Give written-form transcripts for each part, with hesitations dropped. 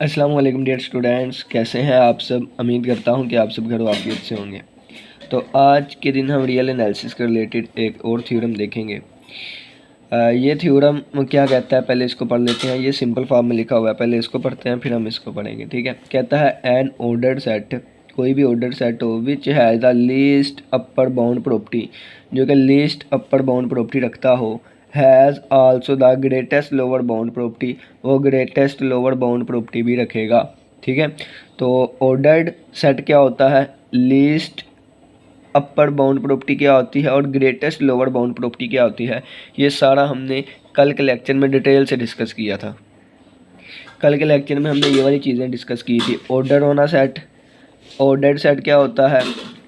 अस्सलाम वालेकुम dear students, कैसे हैं आप सब। उम्मीद करता हूं कि आप सब घर वाफियत से होंगे। तो आज के दिन हम रियल एनालिसिस के रिलेटेड एक और थ्योरम देखेंगे। ये थ्योरम क्या कहता है, पहले इसको पढ़ लेते हैं। ये सिंपल फॉर्म में लिखा हुआ है, पहले इसको पढ़ते हैं फिर हम इसको पढ़ेंगे। ठीक है, कहता है एन ऑर्डर्ड सेट, कोई भी ऑर्डर सेट हो which has the least upper bound property, जो कि लीस्ट अपर बाउंड प्रॉपर्टी रखता हो, has also the greatest lower bound property, वो ग्रेटेस्ट लोअर बाउंड प्रॉपर्टी भी रखेगा। ठीक है, तो ऑर्डर्ड सेट क्या होता है, लीस्ट अपर बाउंड प्रॉपर्टी क्या होती है और ग्रेटेस्ट लोअर बाउंड प्रॉपर्टी क्या होती है, ये सारा हमने कल के लेक्चर में डिटेल से डिस्कस किया था। कल के लेक्चर में हमने ये वाली चीज़ें डिस्कस की थी। ऑर्डर होना सेट, ऑर्डर्ड सेट क्या होता है,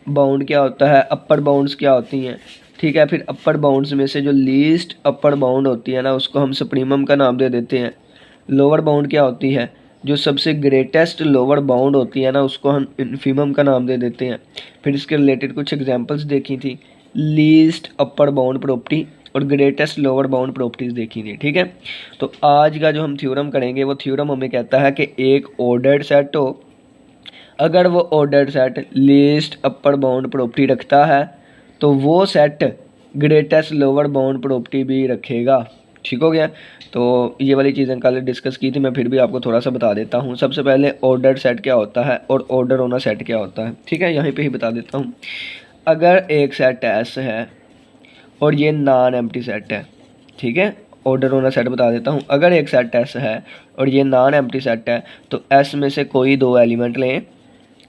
बाउंड क्या होता है, अपर बाउंड्स क्या होती हैं। ठीक है, फिर अपर बाउंड्स में से जो लीस्ट अपर बाउंड होती है ना, उसको हम सुप्रीमम का नाम दे देते हैं। लोअर बाउंड क्या होती है, जो सबसे ग्रेटेस्ट लोअर बाउंड होती है ना, उसको हम इन्फीमम का नाम दे देते हैं। फिर इसके रिलेटेड कुछ एग्जांपल्स देखी थी, लीस्ट अपर बाउंड प्रॉपर्टी और ग्रेटेस्ट लोअर बाउंड प्रॉपर्टीज़ देखी थी। ठीक है, तो आज का जो हम थ्योरम करेंगे वो थ्योरम हमें कहता है कि एक ऑर्डर्ड सेट हो, अगर वो ordered set least upper bound property रखता है तो वो set greatest lower bound property भी रखेगा। ठीक हो गया। तो ये वाली चीज़ें कल डिस्कस की थी, मैं फिर भी आपको थोड़ा सा बता देता हूँ। सबसे पहले ऑर्डर्ड सेट क्या होता है और ऑर्डर होना सेट क्या होता है। ठीक है, यहीं पे ही बता देता हूँ। अगर एक सेट एस है और ये नॉन एम्प्टी सेट है, ठीक है, ऑर्डर होना सेट बता देता हूँ। अगर एक सेट एस है और ये नॉन एम्प्टी सेट है तो एस में से कोई दो एलिमेंट लें।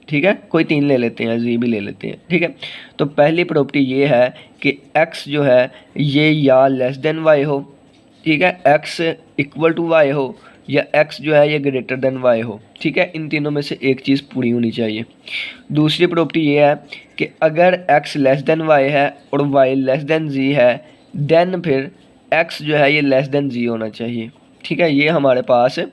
ठीक है, कोई तीन ले लेते हैं, जी भी ले लेते हैं। ठीक है, तो पहली प्रॉपर्टी ये है कि एक्स जो है ये या लेस देन वाई हो, ठीक है, एक्स इक्वल टू वाई हो, या एक्स जो है ये ग्रेटर देन वाई हो। ठीक है, इन तीनों में से एक चीज़ पूरी होनी चाहिए। दूसरी प्रॉपर्टी ये है कि अगर एक्स लेस देन वाई है और वाई लेस देन जी है, देन फिर एक्स जो है ये लेस देन जी होना चाहिए। ठीक है, ये हमारे पास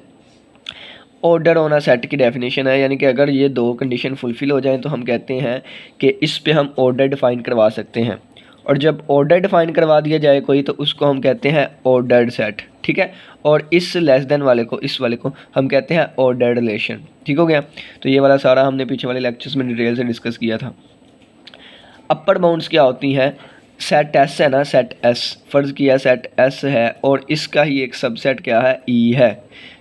ऑर्डर होना सेट की डेफिनेशन है, यानी कि अगर ये दो कंडीशन फुलफ़िल हो जाएं तो हम कहते हैं कि इस पे हम ऑर्डर डिफ़ाइन करवा सकते हैं। और जब ऑर्डर डिफ़ाइन करवा दिया जाए कोई तो उसको हम कहते हैं ऑर्डर्ड सेट। ठीक है, और इस लेस देन वाले को, इस वाले को हम कहते हैं ऑर्डर्ड रिलेशन। ठीक हो गया। तो ये वाला सारा हमने पीछे वाले लेक्चर्स में डिटेल से डिस्कस किया था। अपर बाउंड्स क्या होती हैं, सेट एस है ना, सेट एस, फ़र्ज़ किया सेट एस है और इसका ही एक सबसेट क्या है, ई है।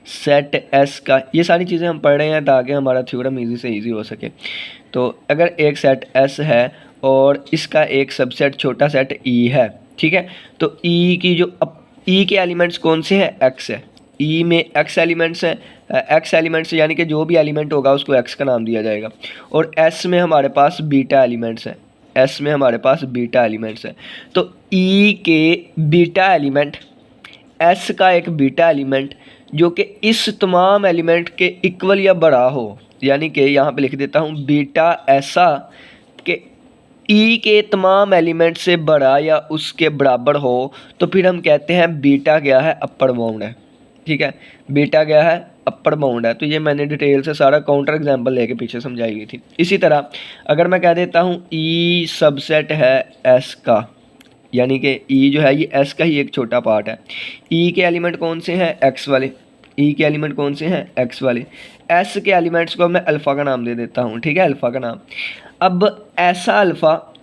सेट एस का, ये सारी चीज़ें हम पढ़ रहे हैं ताकि हमारा थ्योरम इजी से इजी हो सके। तो अगर एक सेट एस है और इसका एक सबसेट छोटा सेट ई है, ठीक है, तो ई की जो ई के एलिमेंट्स कौन से हैं, एक्स है। ई में एक्स एलिमेंट्स हैं, एक्स एलिमेंट्स यानी कि जो भी एलिमेंट होगा उसको एक्स का नाम दिया जाएगा। और एस में हमारे पास बीटा एलिमेंट्स हैं, एस में हमारे पास बीटा एलिमेंट्स हैं। तो ई के बीटा एलिमेंट, एस का एक बीटा एलिमेंट जो कि इस तमाम एलिमेंट के इक्वल या बड़ा हो, यानी कि यहाँ पे लिख देता हूँ बीटा ऐसा कि ई के तमाम एलिमेंट से बड़ा या उसके बराबर हो, तो फिर हम कहते हैं बीटा क्या है, अपर बाउंड है। ठीक है, बीटा क्या है, अपर बाउंड है। तो ये मैंने डिटेल से सारा काउंटर एग्जांपल लेके पीछे समझाई गई थी। इसी तरह अगर मैं कह देता हूँ ई सबसेट है एस का, यानी कि ई जो है ये एस का ही एक छोटा पार्ट है। ई के एलिमेंट कौन से हैं, एक्स वाले। ई के एलिमेंट कौन से हैं, एक्स वाले। एस के एलिमेंट्स को मैं अल्फ़ा का नाम दे देता हूँ। ठीक है, अल्फ़ा का नाम। अब ऐसा अल्फ़ा,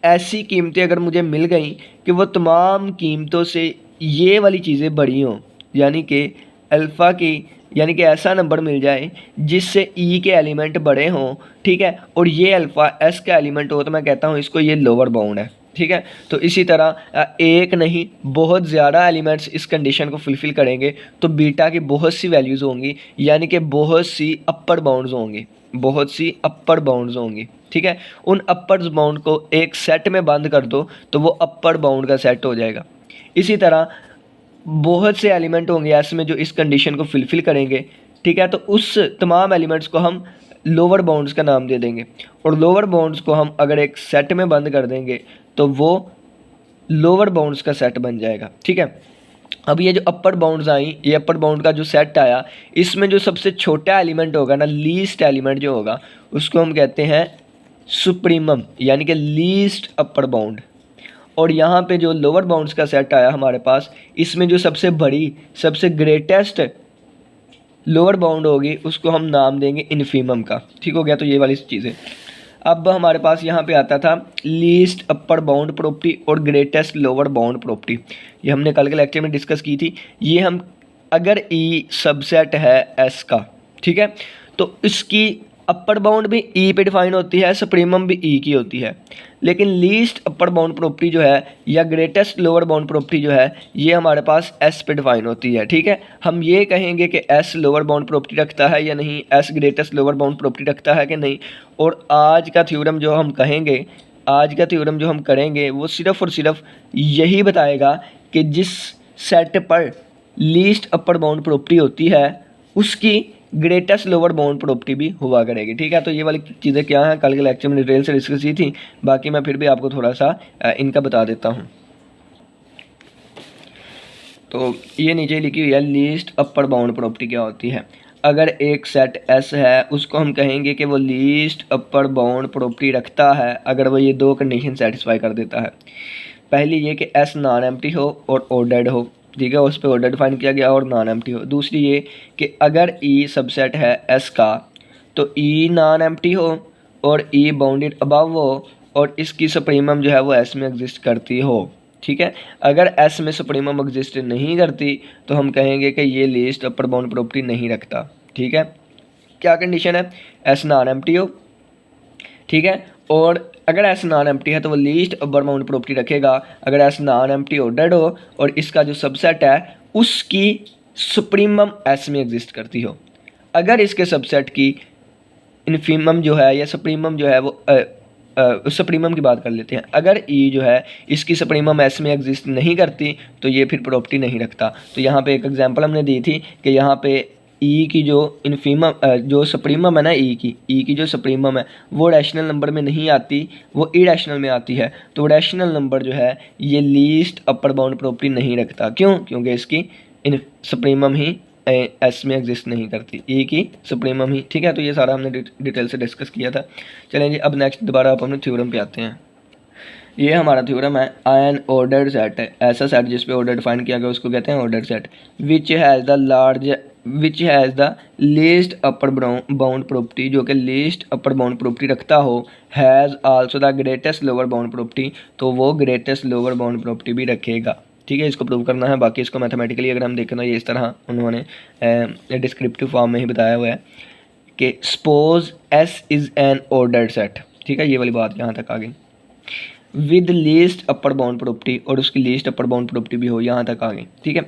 ऐसी कीमतें अगर मुझे मिल गई कि वो तमाम कीमतों से ये वाली चीज़ें बड़ी हों, यानी कि अल्फ़ा की, यानी कि ऐसा नंबर मिल जाए जिससे ई के एलिमेंट बड़े हों, ठीक है, और ये अल्फ़ा एस का एलिमेंट हो, तो मैं कहता हूँ इसको ये लोअर बाउंड है। ठीक है, तो इसी तरह एक नहीं बहुत ज़्यादा एलिमेंट्स इस कंडीशन को फुलफ़िल करेंगे तो बीटा की बहुत सी वैल्यूज़ होंगी, यानी कि बहुत सी अपर बाउंड्स होंगी, बहुत सी अपर बाउंड्स होंगी। ठीक है, उन अपर बाउंड को एक सेट में बंद कर दो तो वो अपर बाउंड का सेट हो जाएगा। इसी तरह बहुत से एलिमेंट होंगे एस में जो इस कंडीशन को फुलफ़िल करेंगे। ठीक है, तो उस तमाम एलिमेंट्स को हम लोअर बाउंड्स का नाम दे देंगे, और लोअर बाउंड्स को हम अगर एक सेट में बंद कर देंगे तो वो लोअर बाउंड्स का सेट बन जाएगा। ठीक है, अब ये जो अपर बाउंड्स आई, ये अपर बाउंड का जो सेट आया, इसमें जो सबसे छोटा एलिमेंट होगा ना, लीस्ट एलिमेंट जो होगा, उसको हम कहते हैं सुप्रीमम, यानी कि लीस्ट अपर बाउंड। और यहाँ पे जो लोअर बाउंड्स का सेट आया हमारे पास, इसमें जो सबसे बड़ी, सबसे ग्रेटेस्ट लोअर बाउंड होगी उसको हम नाम देंगे इन्फीमम का। ठीक हो गया, तो ये वाली चीज़ है। अब हमारे पास यहाँ पे आता था लीस्ट अपर बाउंड प्रॉपर्टी और ग्रेटेस्ट लोअर बाउंड प्रॉपर्टी। ये हमने कल के लेक्चर में डिस्कस की थी। ये हम अगर ई सबसेट है एस का, ठीक है, तो इसकी अपर बाउंड भी ई पे डिफाइन होती है, सुप्रीमम भी ई की होती है। लेकिन लीस्ट अपर बाउंड प्रॉपर्टी जो है या ग्रेटेस्ट लोअर बाउंड प्रॉपर्टी जो है ये हमारे पास एस पे डिफाइन होती है। ठीक है, हम ये कहेंगे कि एस लोअर बाउंड प्रॉपर्टी रखता है या नहीं, S greatest lower bound property रखता है कि नहीं। और आज का थ्योरम जो हम कहेंगे, आज का थ्योरम जो हम करेंगे वो सिर्फ और सिर्फ यही बताएगा कि जिस सेट पर लीस्ट अपर बाउंड प्रॉपर्टी होती है उसकी ग्रेटेस्ट लोअर बाउंड प्रॉपर्टी भी हुआ करेगी। ठीक है, तो ये वाली चीज़ें क्या हैं कल के लेक्चर में डिटेल से डिस्कस की थी, बाकी मैं फिर भी आपको थोड़ा सा इनका बता देता हूँ। तो ये नीचे लिखी हुई है लीस्ट अपर बाउंड प्रॉपर्टी क्या होती है। अगर एक सेट एस है उसको हम कहेंगे कि वो लीस्ट अपर बाउंड प्रॉपर्टी रखता है अगर वो ये दो कंडीशन सेटिस्फाई कर देता है। पहली ये कि एस नॉन एम्प्टी हो और ऑर्डर्ड हो, ठीक है, उस पर ऑर्डर डिफाइन किया गया और नॉन एम्प्टी हो। दूसरी ये कि अगर ई सबसेट है एस का तो ई नॉन एम्प्टी हो और ई बाउंडेड अबव हो और इसकी सुप्रीमम जो है वो एस में एग्जिस्ट करती हो। ठीक है, अगर एस में सुप्रीमम एग्जिस्ट नहीं करती तो हम कहेंगे कि ये लीस्ट अपर बाउंड प्रॉपर्टी नहीं रखता। ठीक है, क्या कंडीशन है, एस नॉन एम्प्टी हो, ठीक है, और अगर एस नॉन एम्प्टी है तो वो लीस्ट अपर बाउंड प्रॉपर्टी रखेगा। अगर एस नॉन एम्प्टी ऑर्डर्ड हो और इसका जो सबसेट है उसकी सुप्रीमम एस में एग्जिस्ट करती हो। अगर इसके सबसेट की इन्फीमम जो है या सुप्रीमम जो है वो सुप्रीमम की बात कर लेते हैं, अगर ई जो है इसकी सुप्रीमम एस में एग्जिस्ट नहीं करती तो ये फिर प्रॉपर्टी नहीं रखता। तो यहाँ पे एक एग्जांपल हमने दी थी कि यहाँ पे ई की जो इन्फीमम जो सुप्रीमम है ना, ई की जो सुप्रीमम है वो रैशनल नंबर में नहीं आती, वो इरेशनल में आती है। तो रैशनल नंबर जो है ये लीस्ट अपर बाउंड प्रॉपर्टी नहीं रखता। क्यों? क्योंकि इसकी सुप्रीमम ही एस में एग्जिस्ट नहीं करती, ई की सुप्रीमम ही। ठीक है, तो ये सारा हमने डिटेल से डिस्कस किया था। चलें जी, अब नेक्स्ट दोबारा आप अपने थ्योरम पे आते हैं। ये हमारा थ्योरम है एन ऑर्डर्ड सेट है, ऐसा सेट जिस पे ऑर्डर डिफाइन किया गया उसको कहते हैं ordered set. Which has the least upper bound property, जो कि लीस्ट अपर बाउंड प्रॉपर्टी रखता हो, has also the greatest lower bound property, तो वो ग्रेटेस्ट लोअर बाउंड प्रॉपर्टी भी रखेगा। ठीक है, इसको प्रूव करना है। बाकी इसको मैथमेटिकली अगर हम देखें तो ये इस तरह उन्होंने डिस्क्रिप्टिव फॉर्म में ही बताया हुआ है कि suppose S is an ordered set. ठीक है, ये वाली बात यहाँ तक आ गई। With least upper bound property, और उसकी लीस्ट अपर बाउंड प्रॉपर्टी भी हो, यहाँ तक आ गई। ठीक है,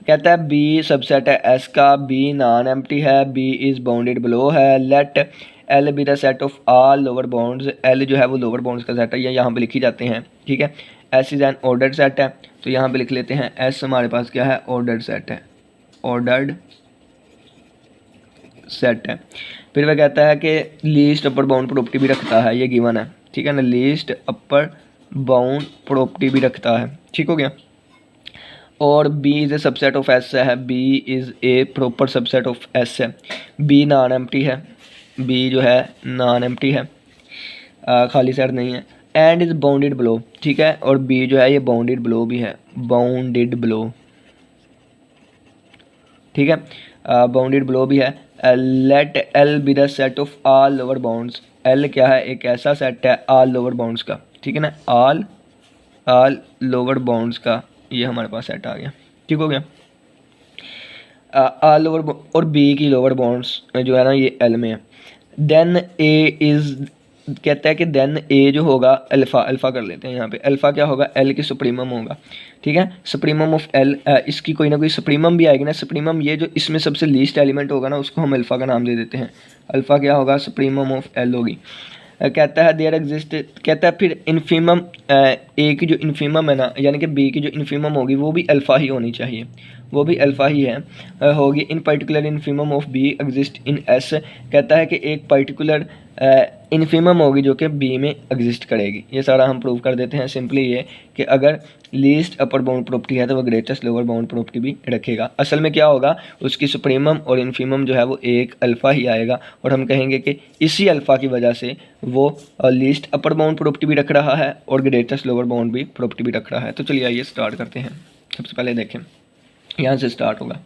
कहता है बी सबसेट है एस का, बी नॉन एम्प्टी है, बी इज़ बाउंडेड बिलो है, let L be the set of all lower bounds, L जो है वो लोअर बाउंड्स का सेट है, ये यहाँ पे लिखी जाते हैं। ठीक है, S is an ordered set है, तो यहाँ पे लिख लेते हैं एस हमारे पास क्या है, ऑर्डर्ड सेट है, ऑर्डर्ड सेट है। फिर वह कहता है कि लीस्ट अपर बाउंड प्रॉपर्टी भी रखता है, ये गिवन है। ठीक है ना, लीस्ट अपर बाउंड प्रॉपर्टी भी रखता है। ठीक हो गया, और B is a subset of S है, B is a proper subset of S है, बी नॉन एम्प्टी है, बी जो है नॉन एम्प्टी है, खाली सेट नहीं है, एंड इज़ बाउंडेड बिलो। ठीक है, और बी जो है ये बाउंडेड बिलो भी है, बाउंडेड बिलो। ठीक है, बाउंडेड बिलो भी है। Let L be the set of all lower bounds, L क्या है, एक ऐसा सेट है ऑल लोअर बाउंड्स का। ठीक है ना, ऑल लोअर बाउंड्स का ये हमारे पास सेट आ गया। ठीक हो गया, ऑल लोअर, और बी की लोअर बाउंड्स जो है ना ये एल में है। देन ए इज़, कहता है कि देन ए जो होगा अल्फ़ा कर लेते हैं यहाँ पे, अल्फ़ा क्या होगा, एल की सुप्रीमम होगा। ठीक है, सुप्रीमम ऑफ एल, इसकी कोई ना कोई सुप्रीमम भी आएगी ना, सुप्रीमम ये जो इसमें सबसे लीस्ट एलिमेंट होगा ना उसको हम अल्फ़ा का नाम दे देते हैं। अल्फ़ा क्या होगा, सुप्रीमम ऑफ एल होगी। कहता है देयर एग्जिस्ट, कहता है फिर इन्फीमम, ए की जो इन्फीमम है ना, यानी कि बी की जो इन्फीमम होगी वो भी अल्फ़ा ही होनी चाहिए, वो भी अल्फ़ा ही है होगी। इन particular infimum of be exist in S, कहता है कि एक पर्टिकुलर इन्फीमम होगी जो कि बी में एग्जिस्ट करेगी। ये सारा हम प्रूव कर देते हैं सिंपली ये कि अगर लीस्ट अपर बाउंड प्रॉपर्टी है तो वो ग्रेटेस्ट लोअर बाउंड प्रॉपर्टी भी रखेगा। असल में क्या होगा, उसकी सुप्रीमम और इन्फीमम जो है वो एक अल्फ़ा ही आएगा, और हम कहेंगे कि इसी अल्फ़ा की वजह से वो लीस्ट अपर बाउंड प्रॉपर्टी भी रख रहा है और ग्रेटेस्ट लोअर बाउंड भी प्रॉपर्टी भी रख रहा है। तो चलिए आइए स्टार्ट करते हैं। सबसे पहले देखें, यहाँ से स्टार्ट होगा।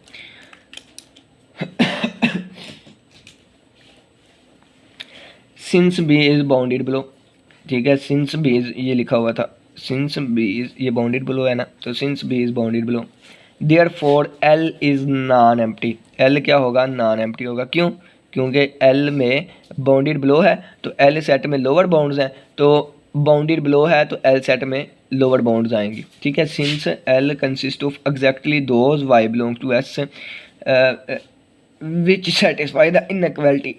Since B is bounded below, ठीक है, सिंस बी इज़ ये लिखा हुआ था, सिंस बी इज़ ये बाउंडेड बिलो है ना, तो since B is bounded below therefore L is non empty, L क्या होगा, नॉन एम्प्टी होगा। क्यों? क्योंकि एल में बाउंडेड बिलो है, तो एल सेट में लोअर बाउंड्स हैं, तो बाउंडेड बिलो है तो एल सेट में लोअर बाउंड्स आएंगी, ठीक है। Since L consist of exactly those y belong to S which satisfy the inequality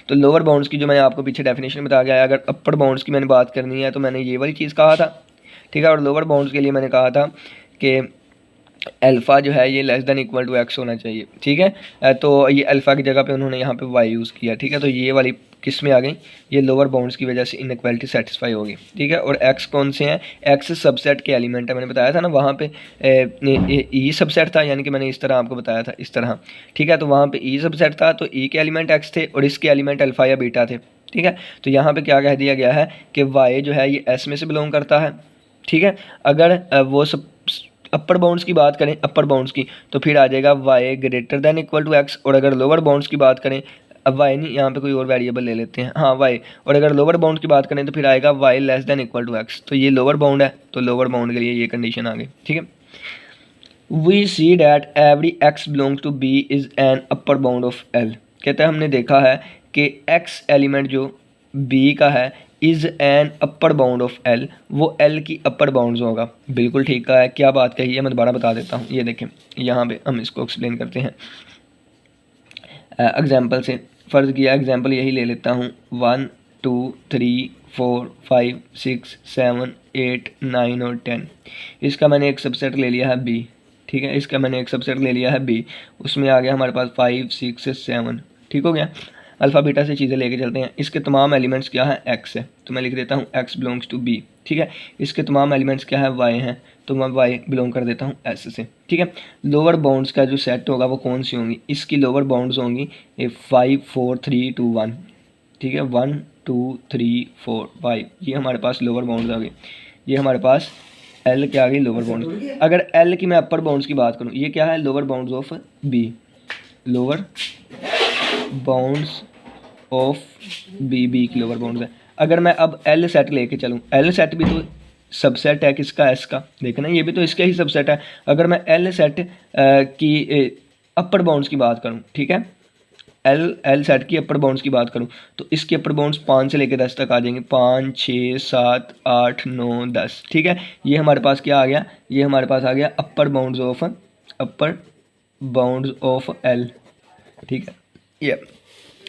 तो लोअर बाउंड्स की जो मैंने आपको पीछे डेफिनेशन बता गया है, अगर अपर बाउंड्स की मैंने बात करनी है तो मैंने ये वाली चीज़ कहा था, ठीक है। और लोअर बाउंड्स के लिए मैंने कहा था कि अल्फ़ा जो है ये less than equal to x होना चाहिए, ठीक है। तो ये अल्फ़ा की जगह पे उन्होंने यहाँ पे वाई यूज़ किया, ठीक है। तो ये वाली किस में आ गई, ये लोअर बाउंड्स की वजह से इनइक्वालिटी सेटिस्फाई होगी, ठीक है। और एक्स कौन से हैं, एक्स सबसेट के एलिमेंट है, मैंने बताया था ना वहाँ पे ई सबसेट था, यानी कि मैंने इस तरह आपको बताया था, इस तरह, ठीक है। तो वहाँ पे ई सबसेट था, तो ई के एलिमेंट एक्स थे और इसके एलिमेंट अल्फ़ा या बीटा थे, ठीक है। तो यहाँ पे क्या कह दिया गया है कि वाई जो है ये एस में से बिलोंग करता है, ठीक है। अगर वो सब अपर बाउंड्स की बात करें, अपर बाउंड्स की, तो फिर आ जाएगा y greater than equal to x. और अगर लोअर बाउंड्स की बात करें, अब वाई नहीं, यहाँ पे कोई और वेरिएबल ले लेते हैं, हाँ वाई, और अगर लोअर बाउंड की बात करें तो फिर आएगा y less than equal to x. तो ये लोअर बाउंड है, तो लोअर बाउंड के लिए ये कंडीशन आ गई, ठीक है। We see that every x belong to B is an upper bound of L, कहते हैं हमने देखा है कि एक्स एलिमेंट जो बी का है is an upper bound of L, वो एल की अपर बाउंड्स होगा। बिल्कुल ठीक कहा है, क्या बात कही है मैं दोबारा बता देता हूँ। ये देखें यहाँ पे हम इसको एक्सप्लेन करते हैं एग्जाम्पल से। फ़र्ज़ किया एग्जाम्पल यही ले लेता हूँ, 1 2 3 4 5 6 7 8 9 और 10। इसका मैंने एक सबसेट ले लिया है बी, ठीक है। इसका मैंने एक सबसेट ले लिया है बी, उसमें आ गया हमारे पास 5 6 7, ठीक हो गया। अल्फ़ा बीटा से चीज़ें लेके चलते हैं। इसके तमाम एलिमेंट्स क्या है, एक्स है, तो मैं लिख देता हूँ एक्स बिलोंग्स टू बी, ठीक है। इसके तमाम एलिमेंट्स क्या है, वाई हैं, तो मैं वाई बिलोंग कर देता हूँ एस से, ठीक है। लोअर बाउंड्स का जो सेट होगा वो कौन सी होंगी, इसकी लोअर बाउंड्स होंगी 5 4 3 2 1, ठीक है। 1 2 3 4 5 ये हमारे पास लोअर बाउंड्स आ गई। ये हमारे पास एल क्या आ गई, लोअर बाउंड्स। अगर एल की मैं अपर बाउंड्स की बात करूँ, ये क्या है, lower bounds of B, lower bounds of B, B की लोअर बाउंड्स है। अगर मैं अब एल सेट लेके चलूँ, एल सेट भी तो सबसेट है किसका, एस का, देखना ये भी तो इसका ही सबसेट है। अगर मैं एल सेट की अपर बाउंड्स की बात करूँ, ठीक है, एल सेट की अपर बाउंड्स की बात करूँ, तो इसके अपर बाउंड्स 5 से लेकर 10 तक आ जाएंगे, 5 6 7 8 9 10, ठीक है। ये हमारे पास क्या आ गया, ये हमारे पास आ गया अपर बाउंड्स ऑफ एल, ठीक है। ये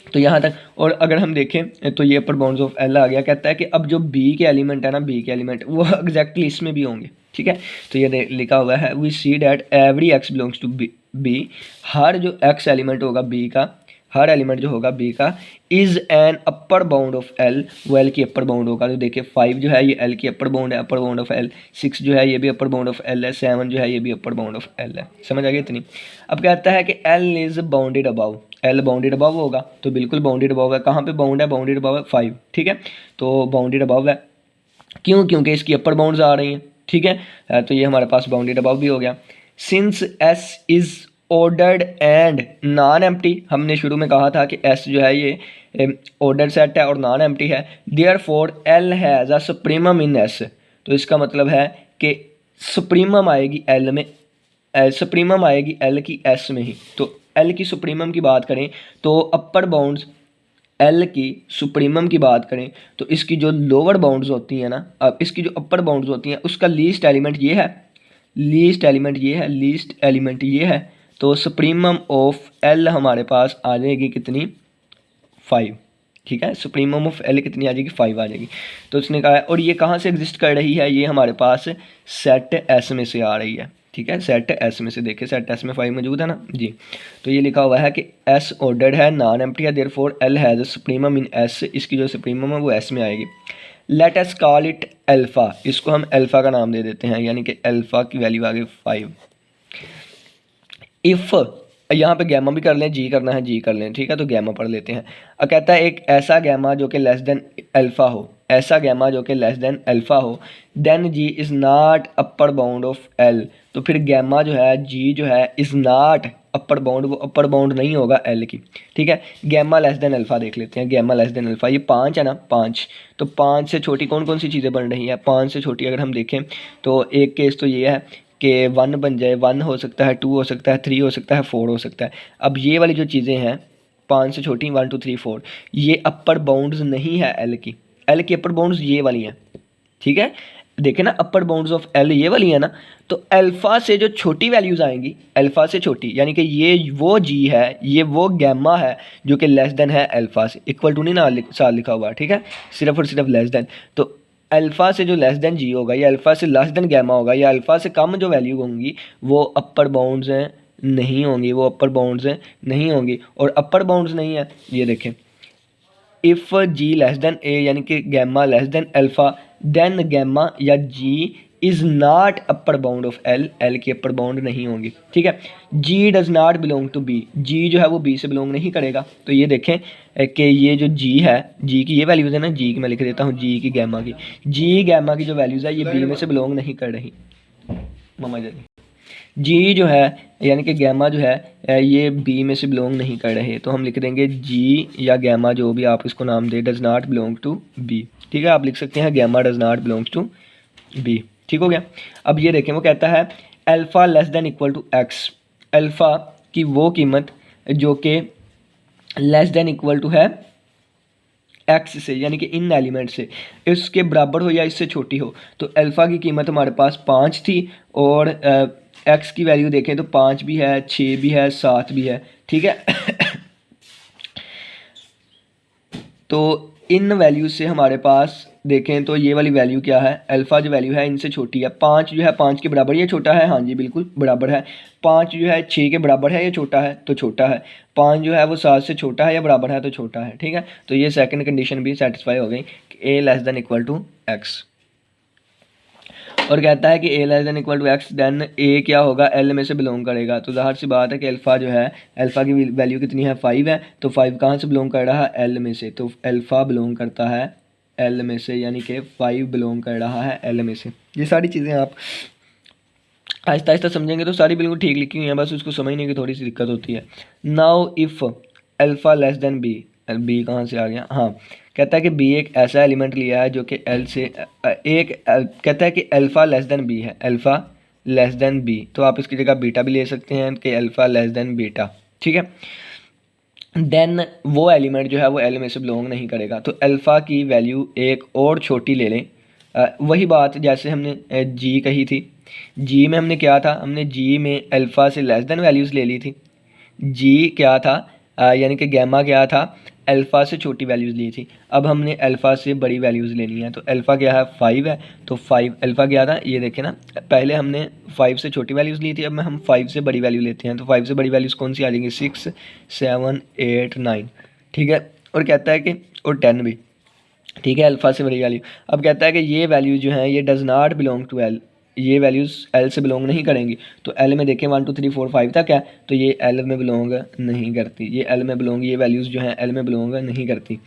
तो यहाँ तक। और अगर हम देखें तो ये अपर बाउंड्स ऑफ एल आ गया। कहता है कि अब जो बी के एलिमेंट है ना, बी के एलिमेंट वो एग्जैक्टली इसमें भी होंगे, ठीक है। तो ये लिखा हुआ है, we see that every X belongs to B, हर जो एक्स एलिमेंट होगा बी का, हर एलिमेंट जो होगा बी का is an upper bound of L, वो एल की अपर बाउंड होगा। तो देखिए 5 जो है ये एल की अपर बाउंड है, अपर बाउंड ऑफ एल। 6 जो है ये भी अपर बाउंड ऑफ एल है। 7 जो है ये भी अपर बाउंड ऑफ एल है। समझ आ गई इतनी। अब कहता है कि L is bounded above, L bounded above होगा, तो बिल्कुल बाउंडेड अबाव है। कहाँ पे बाउंड है, बाउंडेड अबाव है 5, ठीक है। तो बाउंडेड अबाव है, क्यों, क्योंकि इसकी अपर बाउंड्स आ रही हैं, ठीक है। तो ये हमारे पास बाउंडेड अबाव भी हो गया। Since S is ordered and non empty, हमने शुरू में कहा था कि एस जो है ये ऑर्डर्ड सेट है और नॉन एम्प्टी है। Therefore L has a supremum in S, तो इसका मतलब है कि सुप्रीमम आएगी एल में, सुप्रीमम आएगी एल की एस में ही। तो एल की सुप्रीमम की बात करें तो अपर बाउंड्स एल की सुप्रीमम की बात करें तो इसकी जो लोअर बाउंड्स होती हैं ना, अब इसकी जो अपर बाउंड्स होती हैं उसका लीस्ट एलिमेंट ये है, लीस्ट एलिमेंट ये है, लीस्ट एलिमेंट ये है। तो सुप्रीमम ऑफ एल हमारे पास आ जाएगी कितनी, 5, ठीक है। सुप्रीमम ऑफ एल कितनी आ जाएगी, 5 आ जाएगी। तो उसने कहा है, और ये कहाँ से एग्जिस्ट कर रही है, ये हमारे पास सेट एस में से आ रही है, ठीक है। सेट एस में से देखिए, सेट एस में 5 मौजूद है ना जी। तो ये लिखा हुआ है कि एस ऑर्डर्ड है, नॉन एम्प्टी है, therefore L has supremum in S, इसकी जो सुप्रीमम है वो एस में आएगी। Let's call it alpha, इसको हम अल्फ़ा का नाम दे देते हैं, यानी कि अल्फ़ा की वैल्यू आ गई 5। इफ़ यहाँ पे गैमा भी कर लें, जी करना है जी कर लें, ठीक है। तो गैमा पढ़ लेते हैं। अब कहता है एक ऐसा गैमा जो कि लेस देन अल्फ़ा हो, ऐसा गैमा जो कि लेस देन अल्फ़ा हो, then G is not upper bound of L. तो फिर गैमा जो है, जी जो है, इज़ नॉट अपर बाउंड, वो अपर बाउंड नहीं होगा एल की, ठीक है। गैमा लेस देन अल्फ़ा देख लेते हैं, गैमा लेस देन अल्फ़ा, ये 5 है ना, 5, तो 5 से छोटी कौन कौन सी चीज़ें बन रही हैं? 5 से छोटी अगर हम देखें तो एक केस तो ये है कि 1 बन जाए, 1 हो सकता है, 2 हो सकता है, 3 हो सकता है, 4 हो सकता है। अब ये वाली जो चीज़ें हैं 5 से छोटी, 1 2 3 4, ये अपर बाउंड्स नहीं है एल की, एल की अपर बाउंड्स ये वाली हैं, ठीक है। देखें ना, अपर बाउंड्स ऑफ एल ये वाली है ना, तो अल्फ़ा से जो छोटी वैल्यूज़ आएंगी, अल्फ़ा से छोटी, यानी कि ये वो जी है, ये वो गैमा है जो कि लेस देन है अल्फ़ा से, इक्वल टू नहीं ना साथ लिखा हुआ, ठीक है, सिर्फ और सिर्फ लेस देन। तो अल्फ़ा से जो लेस देन जी होगा, या अल्फ़ा से लेस देन गैमा होगा, या अल्फ़ा से कम जो वैल्यू होंगी वो अपर बाउंड्स हैं नहीं होंगी, वो अपर बाउंड्स हैं नहीं होंगी। और अपर बाउंड्स नहीं है, ये देखें, if G less than A, यानी कि gamma less than alpha, then gamma या G is not upper bound of L, L की अपर बाउंड नहीं होंगी, ठीक है। G does not belong to B, G जो है वो बी से बिलोंग नहीं करेगा। तो ये देखें कि ये जो जी है, जी की ये वैल्यूज़ है ना, जी की मैं लिख देता हूँ, जी की गैमा की, जी गैमा की जो वैल्यूज़ है ये बी में से बिलोंग नहीं कर रही। मामा जी, जी जो है यानी कि गैमा जो है ये बी में से बिलोंग नहीं कर रहे, तो हम लिख देंगे जी या गैमा जो भी आप इसको नाम दे, does not belong to B, ठीक है। आप लिख सकते हैं gamma does not belongs to B, ठीक हो गया। अब ये देखें, वो कहता है alpha less than equal to X, alpha की वो कीमत जो कि लेस देन इक्वल टू है एक्स से, यानी कि इन एलिमेंट से, इसके बराबर हो या इससे छोटी हो। तो अल्फ़ा की कीमत हमारे पास 5 थी, और एक्स की वैल्यू देखें तो 5 भी है, 6 भी है, 7 भी है, ठीक है। तो इन वैल्यूज से हमारे पास देखें तो ये वाली वैल्यू क्या है, अल्फ़ा जो वैल्यू है इनसे छोटी है। 5 जो है 5 के बराबर, ये छोटा है, हाँ जी बिल्कुल बराबर है। 5 जो है 6 के बराबर है, ये छोटा है तो छोटा है। 5 जो है वो 7 से छोटा है या बराबर है तो छोटा है, ठीक है। तो ये सेकंड कंडीशन भी सेटिस्फाई हो गई कि A less than equal to x. और कहता है कि A less than equal to X, then A क्या होगा, एल में से बिलोंग करेगा। तो ज़ाहिर सी बात है कि अल्फ़ा जो है, अल्फ़ा की वैल्यू कितनी है, 5 है, तो 5 कहाँ से बिलोंग कर रहा है, एल में से। तो अल्फ़ा बिलोंग करता है एल में से, यानी कि 5 बिलोंग कर रहा है एल में से। ये सारी चीज़ें आप आहिस्ता आहिस्ता समझेंगे तो सारी बिल्कुल ठीक लिखी हुई हैं, बस उसको समझने की थोड़ी सी दिक्कत होती है। Now if alpha less than B, B कहाँ से आ गया, हाँ, कहता है कि बी एक ऐसा एलिमेंट लिया है जो कि एल से कहता है कि अल्फ़ा लेस देन बी है, अल्फ़ा लेस देन बी, तो आप इसकी जगह बीटा भी ले सकते हैं कि अल्फ़ा लेस देन बीटा, ठीक है। देन वो एलिमेंट जो है वो एल में से बिलोंग नहीं करेगा। तो अल्फ़ा की वैल्यू एक और छोटी ले लें, वही बात जैसे हमने जी कही थी, जी में हमने क्या था, हमने जी में अल्फ़ा से लेस देन वैल्यूज़ ले ली थी। जी क्या था, यानी कि गैमा क्या था, अल्फ़ा से छोटी वैल्यूज़ ली थी। अब हमने अल्फ़ा से बड़ी वैल्यूज़ लेनी है, तो अल्फ़ा क्या है, 5 है, तो 5 अल्फ़ा क्या था, ये देखें ना, पहले हमने 5 से छोटी वैल्यूज़ ली थी, अब हम 5 से बड़ी वैल्यू लेते हैं। तो 5 से बड़ी वैल्यूज़ कौन सी आ जाएंगी, 6 7 8 9, ठीक है। और कहता है कि और 10 भी, ठीक है, अल्फ़ा से बड़ी वैल्यू। अब कहता है कि ये वैल्यू जो है ये does not belong to L, ये वैल्यूज़ एल से बिलोंग नहीं करेंगी। तो एल में देखें 1 2 3 4 5 तक है, तो ये एल में बिलोंग नहीं करती, ये एल में बिलोंग, ये वैल्यूज़ जो हैं एल में बिलोंग नहीं करती।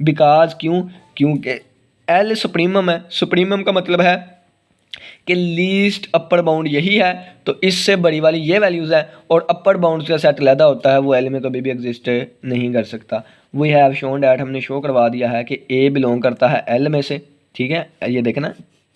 बिकॉज क्यों, क्योंकि एल सुप्रीमम है। सुप्रीमम का मतलब है कि लीस्ट अपर बाउंड यही है, तो इससे बड़ी वाली ये वैल्यूज़ है, और अपर बाउंड का सेट अलहदा होता है, वो एल में कभी भी एग्जिस्ट नहीं कर सकता। वी हैव शोन डैट, हमने शो करवा दिया है कि ए बिलोंग करता है एल में से, ठीक है। ये देखना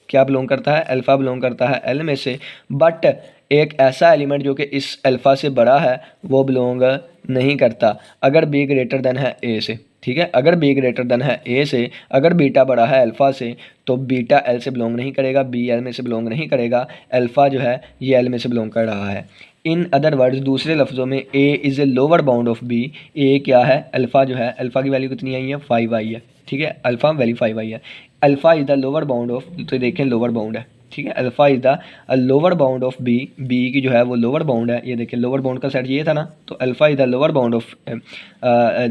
क्या बिलोंग करता है, अल्फ़ा बिलोंग करता है एल में से, बट एक ऐसा एलिमेंट जो कि इस अल्फ़ा से बड़ा है वो बिलोंग नहीं करता अगर बी ग्रेटर देन है ए से, ठीक है। अगर बी ग्रेटर देन है ए से, अगर बीटा बड़ा है अल्फ़ा से, तो बीटा एल से बिलोंग नहीं करेगा, बी एल में से बिलोंग नहीं करेगा, अल्फ़ा जो है ये एल में से बिलोंग कर रहा है। इन अदर वर्ड्स, दूसरे लफ्ज़ों में, A is a lower bound of B. A क्या है, अल्फ़ा जो है, अल्फ़ा की वैल्यू कितनी आई है, 5 आई है, ठीक है, अल्फ़ा वैल्यू 5 आई है। Alpha is the lower bound of, तो देखें लोअर बाउंड है, ठीक है, alpha is the lower bound of B, B की जो है वो लोअर बाउंड है। ये देखिए लोअर बाउंड का सेट ये था ना, तो alpha is the lower bound of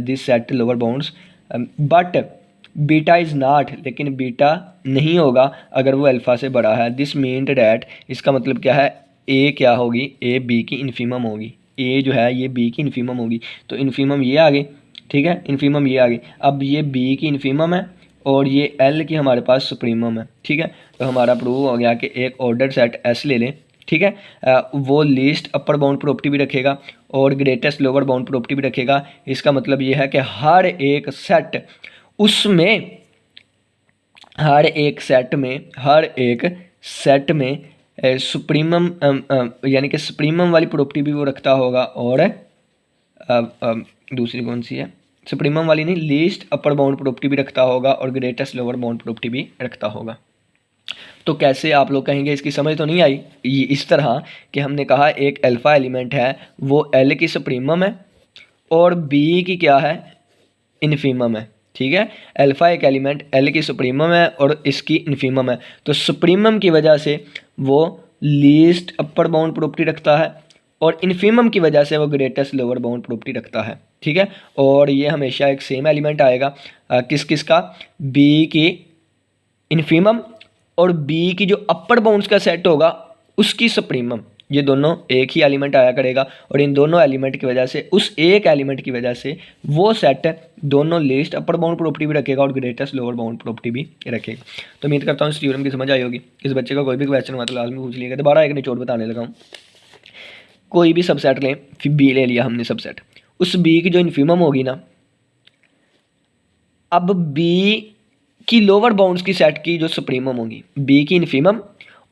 this set lower bounds, but beta is not, लेकिन बीटा नहीं होगा अगर वो अल्फ़ा से बड़ा है। दिस मीन डैट, इसका मतलब क्या है, ए क्या होगी, ए बी की इन्फीमम होगी, ए जो है ये बी की इन्फीमम होगी। तो इन्फीमम ये आ गई, ठीक है, इन्फीमम ये आ गई। अब ये बी की इन्फीमम है और ये एल की हमारे पास सुप्रीमम है, ठीक है। तो हमारा प्रूव हो गया कि एक ऑर्डर सेट एस ले लें, ठीक है, वो लीस्ट अपर बाउंड प्रॉपर्टी भी रखेगा और ग्रेटेस्ट लोअर बाउंड प्रॉपर्टी भी रखेगा। इसका मतलब ये है कि हर एक सेट में सुप्रीमम यानी कि सुप्रीमम वाली प्रॉपर्टी भी वो रखता होगा और दूसरी कौन सी है, सुप्रीमम वाली नहीं, लीस्ट अपर बाउंड प्रॉपर्टी भी रखता होगा और ग्रेटेस्ट लोअर बाउंड प्रॉपर्टी भी रखता होगा। तो कैसे आप लोग कहेंगे, इसकी समझ तो नहीं आई। ये इस तरह कि हमने कहा एक अल्फ़ा एलिमेंट है वो एल की सुप्रीमम है और बी की क्या है, इन्फीमम है। ठीक है, अल्फ़ा एक एलिमेंट एल की सुप्रीमम है और इसकी इन्फीमम है, तो सुप्रीमम की वजह से वो लीस्ट अपर बाउंड प्रॉपर्टी रखता है और इन्फीमम की वजह से वो ग्रेटेस्ट लोअर बाउंड प्रॉपर्टी रखता है। ठीक है, और ये हमेशा एक सेम एलिमेंट आएगा, किस किस का, बी की इन्फीमम और बी की जो अपर बाउंड्स का सेट होगा उसकी सुप्रीमम, ये दोनों एक ही एलिमेंट आया करेगा और इन दोनों एलिमेंट की वजह से, उस एक एलिमेंट की वजह से वो सेट दोनों लीस्ट अपर बाउंड प्रॉपर्टी भी रखेगा और ग्रेटेस्ट लोअर बाउंड प्रॉपर्टी भी रखेगा। तो उम्मीद करता हूँ इस थ्योरम की समझ आई होगी। इस बच्चे का कोई भी क्वेश्चन हुआ तो लाजमी पूछ लिएगा। दोबारा एक निचोड़ बताने लगा हूँ। कोई भी सबसेट लें, फिर बी ले लिया हमने सबसेट, उस बी की जो इन्फीमम होगी ना, अब बी की लोअर बाउंड्स की सेट की जो सुप्रीमम होगी, बी की इन्फीमम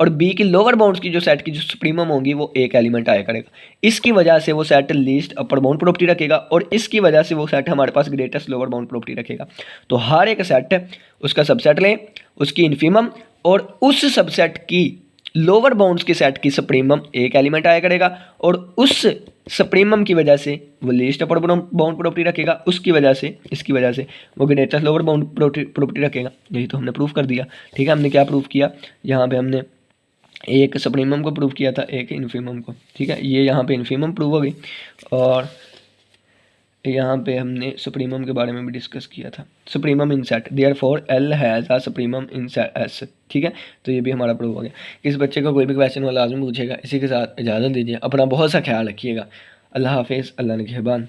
और बी की लोअर बाउंड्स की जो सेट की जो सुप्रीमम होगी वो एक एलिमेंट आया करेगा। इसकी वजह से वो set least upper bound property रखेगा और इसकी वजह से वो सेट हमारे पास ग्रेटेस्ट लोअर बाउंड प्रॉपर्टी रखेगा। तो हर एक सेट उसका सबसेट लें, उसकी इन्फीमम और उस सबसेट की लोअर बाउंड्स के सेट की सुप्रीमम एक एलिमेंट आया करेगा और उस सुप्रीमम की वजह से वो लीस्ट अपर बाउंड प्रॉपर्टी रखेगा, उसकी वजह से, इसकी वजह से वो ग्रेटेस्ट लोअर बाउंड प्रॉपर्टी रखेगा। यही तो हमने प्रूफ कर दिया। ठीक है, हमने क्या प्रूफ किया, यहाँ पे हमने एक सुप्रीमम को प्रूव किया था, एक इन्फीमम को। ठीक है, ये यहाँ पे इन्फीमम प्रूव हो गई और यहाँ पे हमने सुप्रीमम के बारे में भी डिस्कस किया था, supremum in set, therefore L has a supremum in set S. ठीक है, तो ये भी हमारा प्रूव हो गया। इस बच्चे को कोई भी क्वेश्चन वाला लाजमी पूछेगा। इसी के साथ इजाज़त दीजिए, अपना बहुत सा ख्याल रखिएगा। अल्लाह हाफिज़, अल्लाह निगहबान।